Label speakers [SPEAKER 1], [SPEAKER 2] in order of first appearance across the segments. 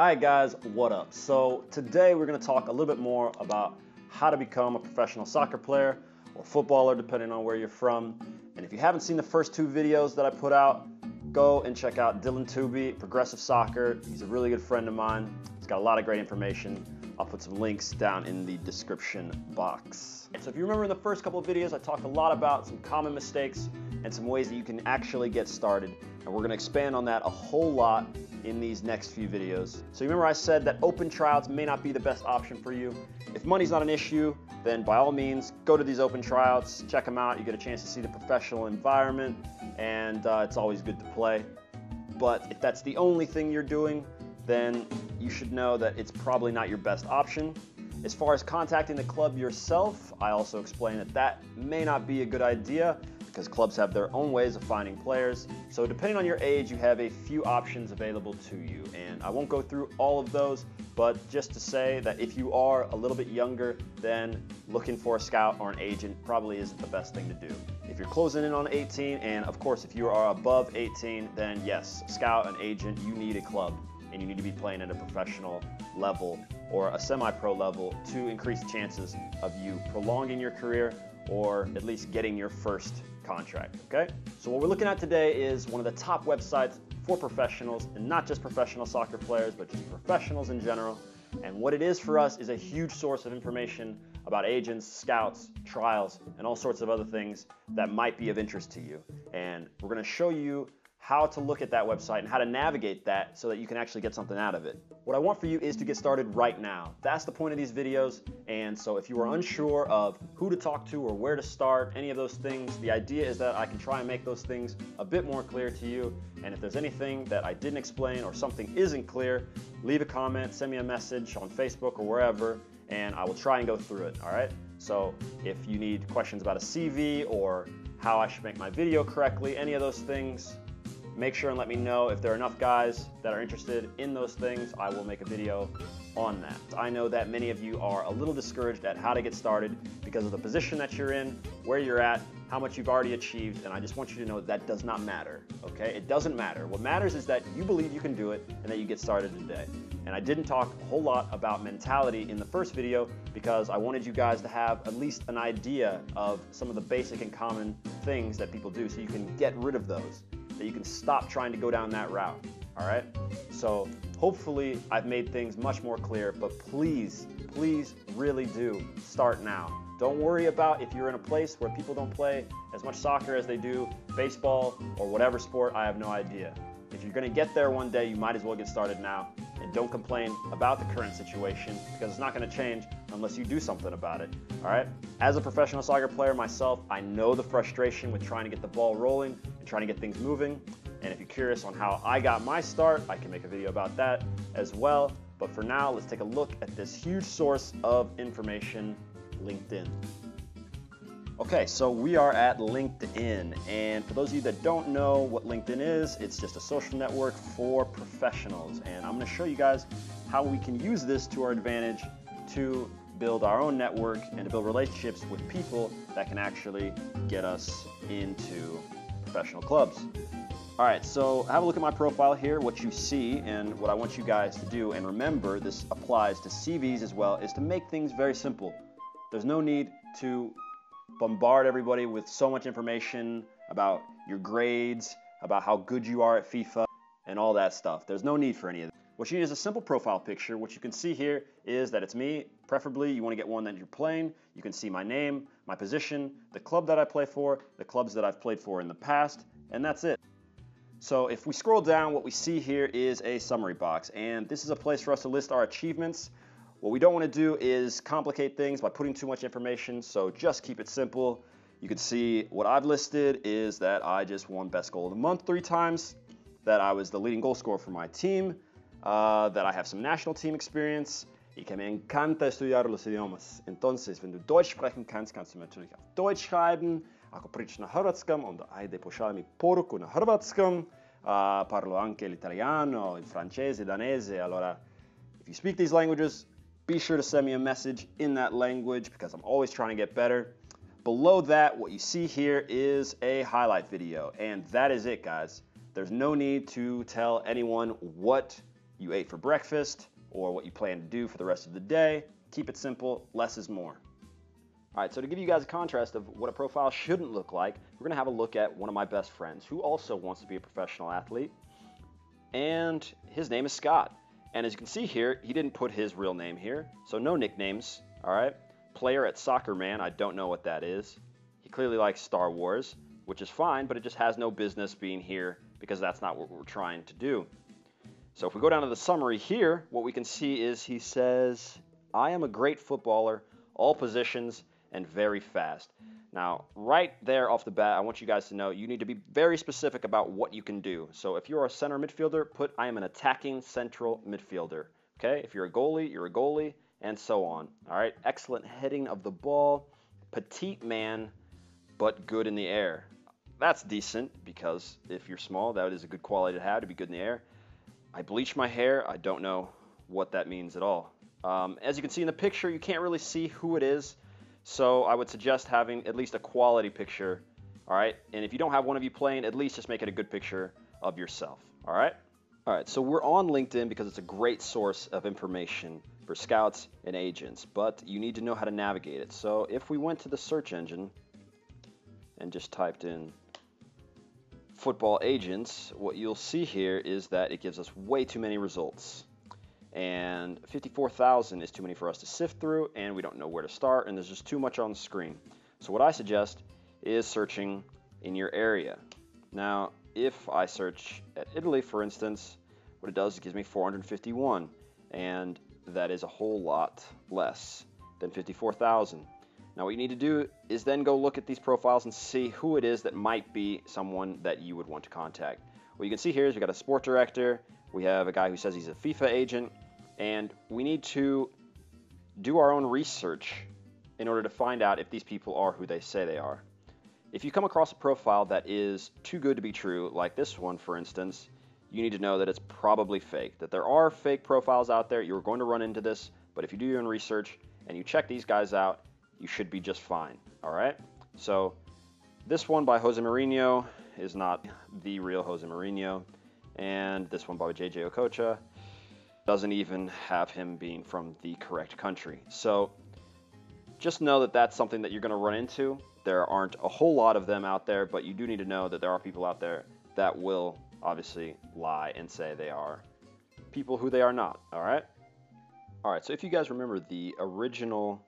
[SPEAKER 1] Alright guys, what up? So today we're going to talk a little bit more about how to become a professional soccer player or footballer depending on where you're from. And if you haven't seen the first two videos that I put out, go and check out Dylan Tooby, Progressive Soccer. He's a really good friend of mine. He's got a lot of great information. I'll put some links down in the description box. So if you remember in the first couple of videos, I talked a lot about some common mistakes and some ways that you can actually get started. And we're going to expand on that a whole lot in these next few videos. So you remember I said that open tryouts may not be the best option for you. If money's not an issue, then by all means, go to these open tryouts, check them out. You get a chance to see the professional environment, and it's always good to play. But if that's the only thing you're doing, then you should know that it's probably not your best option. As far as contacting the club yourself, I also explain that that may not be a good idea because clubs have their own ways of finding players. So depending on your age, you have a few options available to you. And I won't go through all of those, but just to say that if you are a little bit younger, then looking for a scout or an agent probably isn't the best thing to do. If you're closing in on 18, and of course if you are above 18, then yes, scout, an agent, you need a club. And you need to be playing at a professional level or a semi-pro level to increase chances of you prolonging your career or at least getting your first contract, okay? So what we're looking at today is one of the top websites for professionals, and not just professional soccer players, but just professionals in general. And what it is for us is a huge source of information about agents, scouts, trials, and all sorts of other things that might be of interest to you. And we're gonna show you how to look at that website and how to navigate that so that you can actually get something out of it. What I want for you is to get started right now. That's the point of these videos. And so if you are unsure of who to talk to or where to start, any of those things, the idea is that I can try and make those things a bit more clear to you. And if there's anything that I didn't explain or something isn't clear, leave a comment, send me a message on Facebook or wherever, and I will try and go through it, all right? So if you need questions about a CV or how I should make my video correctly, any of those things, make sure and let me know. If there are enough guys that are interested in those things, I will make a video on that. I know that many of you are a little discouraged at how to get started because of the position that you're in, where you're at, how much you've already achieved, and I just want you to know that does not matter, okay? It doesn't matter. What matters is that you believe you can do it and that you get started today. And I didn't talk a whole lot about mentality in the first video because I wanted you guys to have at least an idea of some of the basic and common things that people do so you can get rid of those, that you can stop trying to go down that route, all right? So hopefully I've made things much more clear, but please, please really do start now. Don't worry about if you're in a place where people don't play as much soccer as they do baseball or whatever sport, I have no idea. If you're gonna get there one day, you might as well get started now, and don't complain about the current situation because it's not gonna change unless you do something about it, all right? As a professional soccer player myself, I know the frustration with trying to get the ball rolling and trying to get things moving. And if you're curious on how I got my start, I can make a video about that as well. But for now, let's take a look at this huge source of information, LinkedIn. Okay, so we are at LinkedIn, and for those of you that don't know what LinkedIn is, it's just a social network for professionals, and I'm going to show you guys how we can use this to our advantage to build our own network and to build relationships with people that can actually get us into professional clubs. All right, so have a look at my profile here. What you see and what I want you guys to do, and remember this applies to CVs as well, is to make things very simple. There's no need to bombard everybody with so much information about your grades, about how good you are at FIFA, and all that stuff. There's no need for any of that. What you need is a simple profile picture. What you can see here is that it's me. Preferably, you want to get one that you're playing. You can see my name, my position, the club that I play for, the clubs that I've played for in the past, and that's it. So if we scroll down, what we see here is a summary box, and this is a place for us to list our achievements. What we don't want to do is complicate things by putting too much information, so just keep it simple. You can see what I've listed is that I just won Best Goal of the Month 3 times, that I was the leading goal scorer for my team, that I have some national team experience, y que me encanta estudiar los idiomas. Entonces, wenn du Deutsch sprechen kannst, kannst du natürlich auf Deutsch schreiben. Ako pričam na hrvatskom, onda ajde pošalji mi poruku na hrvatskom. Parlo anche l'italiano, il francese, danese. Allora, if you speak these languages, be sure to send me a message in that language because I'm always trying to get better. Below that, what you see here is a highlight video, and that is it, guys. There's no need to tell anyone what you ate for breakfast or what you plan to do for the rest of the day. Keep it simple, less is more. All right, so to give you guys a contrast of what a profile shouldn't look like, we're gonna have a look at one of my best friends who also wants to be a professional athlete, and his name is Scott. And as you can see here, he didn't put his real name here, so no nicknames, all right? Player at Soccer Man, I don't know what that is. He clearly likes Star Wars, which is fine, but it just has no business being here because that's not what we're trying to do. So if we go down to the summary here, what we can see is he says, I am a great footballer, all positions, and very fast. Now, right there off the bat, I want you guys to know you need to be very specific about what you can do. So if you're a center midfielder, put I am an attacking central midfielder. Okay? If you're a goalie, you're a goalie, and so on. All right? Excellent heading of the ball, petite man, but good in the air. That's decent because if you're small, that is a good quality to have, to be good in the air. I bleach my hair. I don't know what that means at all. As you can see in the picture, you can't really see who it is. So I would suggest having at least a quality picture, all right? And if you don't have one of you playing, at least just make it a good picture of yourself, all right? All right, so we're on LinkedIn because it's a great source of information for scouts and agents, but you need to know how to navigate it. So if we went to the search engine and just typed in football agents, what you'll see here is that it gives us way too many results. And 54,000 is too many for us to sift through, and we don't know where to start, and there's just too much on the screen. So what I suggest is searching in your area. Now, if I search at Italy, for instance, what it does is it gives me 451, and that is a whole lot less than 54,000. Now, what you need to do is then go look at these profiles and see who it is that might be someone that you would want to contact. What you can see here is we got a sport director, we have a guy who says he's a FIFA agent, and we need to do our own research in order to find out if these people are who they say they are. If you come across a profile that is too good to be true, like this one for instance, you need to know that it's probably fake, that there are fake profiles out there. You're going to run into this, but if you do your own research and you check these guys out, you should be just fine, all right? So this one by Jose Mourinho is not the real Jose Mourinho. And this one by JJ Okocha doesn't even have him being from the correct country. So just know that that's something that you're going to run into. There aren't a whole lot of them out there, but you do need to know that there are people out there that will obviously lie and say they are people who they are not, all right? All right, so if you guys remember, the original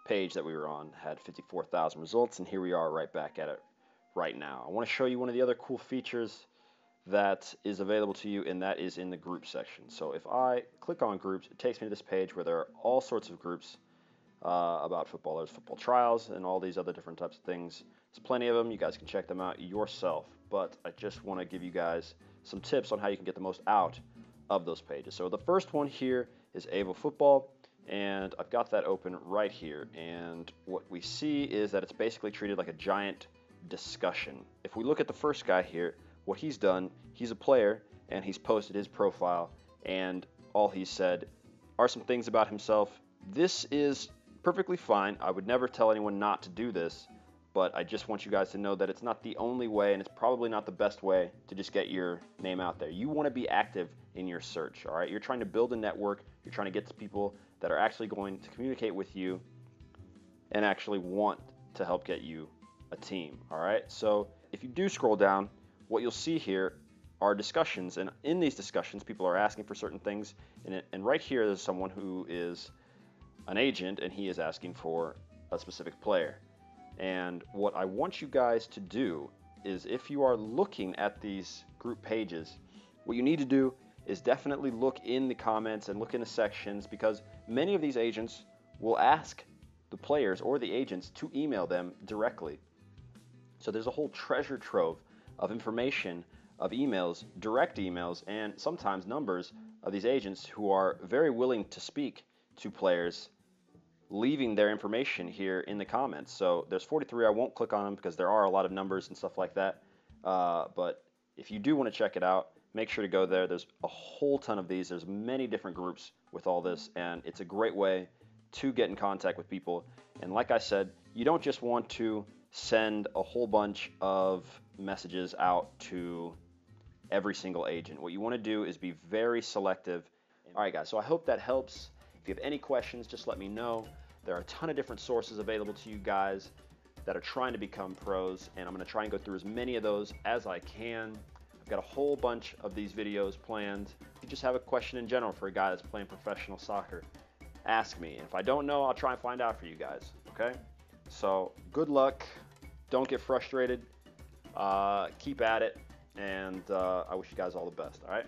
[SPEAKER 1] page that we were on had 54,000 results, and here we are right back at it right now. I want to show you one of the other cool features that is available to you, and that is in the group section. So if I click on groups, it takes me to this page where there are all sorts of groups about footballers, football trials, and all these other different types of things. There's plenty of them. You guys can check them out yourself, but I just want to give you guys some tips on how you can get the most out of those pages. So the first one here is Avo Football, and I've got that open right here, and what we see is that it's basically treated like a giant discussion. If we look at the first guy here, what he's done, he's a player, and he's posted his profile, and all he said are some things about himself. This is perfectly fine. I would never tell anyone not to do this, but I just want you guys to know that it's not the only way, and it's probably not the best way to just get your name out there. You want to be active in your search, all right? You're trying to build a network. You're trying to get to people that are actually going to communicate with you and actually want to help get you a team, all right? So if you do scroll down, what you'll see here are discussions, and in these discussions, people are asking for certain things, and right here there's someone who is an agent, and he is asking for a specific player. And what I want you guys to do is, if you are looking at these group pages, what you need to do is definitely look in the comments and look in the sections, because many of these agents will ask the players or the agents to email them directly. So there's a whole treasure trove of information, of emails, direct emails, and sometimes numbers of these agents who are very willing to speak to players, leaving their information here in the comments. So there's 43. I won't click on them because there are a lot of numbers and stuff like that. But if you do want to check it out, make sure to go there. There's a whole ton of these. There's many different groups with all this, and it's a great way to get in contact with people. And like I said, you don't just want to send a whole bunch of messages out to every single agent. What you want to do is be very selective. All right, guys, so I hope that helps. If you have any questions, just let me know. There are a ton of different sources available to you guys that are trying to become pros, and I'm going to try and go through as many of those as I can. I've got a whole bunch of these videos planned. If you just have a question in general for a guy that's playing professional soccer, ask me. And if I don't know, I'll try and find out for you guys, okay? So good luck. Don't get frustrated. Keep at it, and I wish you guys all the best, all right?